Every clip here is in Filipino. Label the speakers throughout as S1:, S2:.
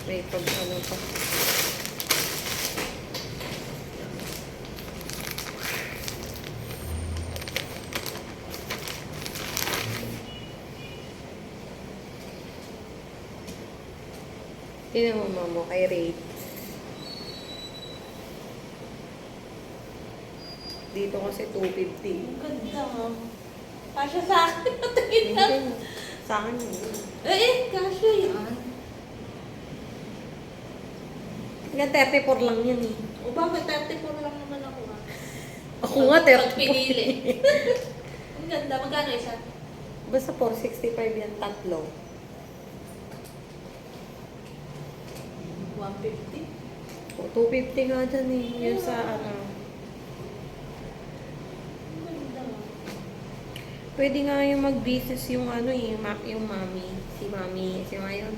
S1: May pag ano pa. Tingnan mo mamo kay Ray. Dito kasi 250.
S2: Ang ganda ha. Kasya sa akin. Tingin lang.
S1: Hindi. Sa akin yun.
S2: Kasya yan.
S1: Hanggang 34 lang yan eh.
S2: O bakit 34 lang naman ako ha?
S1: Ako nga 34.
S2: Pagpinili. Ang ganda. Magkano isa?
S1: Basta 465 yan, tatlo.
S2: 150?
S1: O, 250 nga dyan eh. Yun sa ano.
S2: Ang ganda ha.
S1: Pwede nga yung mag-business yung ano eh, yung mami. Si mami, si Mayon.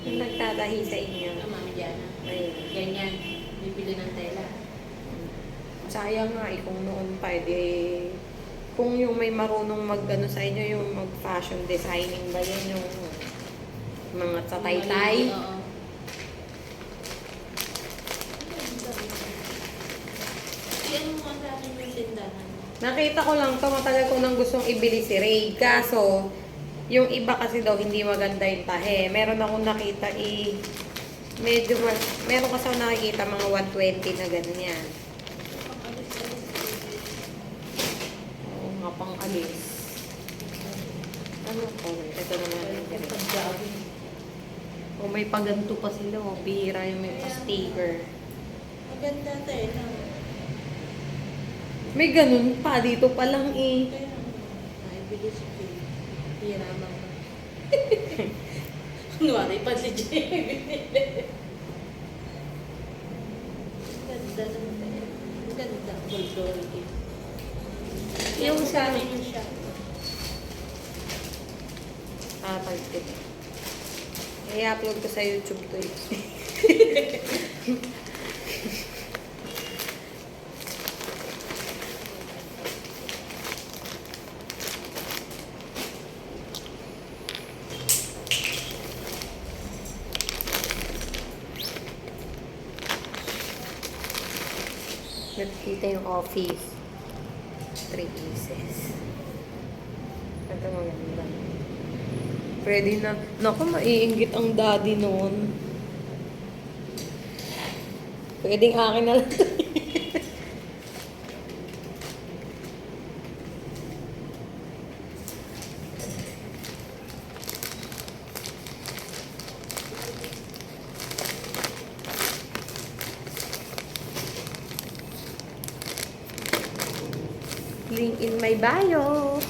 S1: Yung nagtatahi sa inyo.
S2: Ang mami Diana.
S1: Ayun.
S2: Ganyan. Bibili ng tela.
S1: Sayang nga eh, kung noon pa, eh, kung yung may marunong mag-ano sa inyo, yung mag-fashion designing ba yan, yung mga tatay-tay.
S2: Oo. Ang ganda. Ano mo sa akin yung tindahan?
S1: Nakita ko lang to, matagal ko nang gustong ibili si Ray. Kaso, yung iba kasi daw hindi maganda yung tahe. Meron akong nakita meron kasi akong nakikita mga 120 na ganyan. Oo nga, pang alis. Ano to? Ito naman. O may paganto pa sila. O, bihira yung may pa-sticker.
S2: Maganda tela.
S1: May ganun pa. Dito pa lang eh.
S2: Kaya ay bilis ko. Hiraman ko. Kunwari pa si Jay. Ganda ng tela. Ang ganda. Gold.
S1: Yung
S2: sa
S1: sa-
S2: amin yung shop.
S1: Pagtip. I-upload ko sa YouTube to eh. Nakikita yung office. 3 pieces. Ito maganda. Pwede na. Naku, maiinggit ang daddy noon. Pwedeng akin na lang. Link in my bio.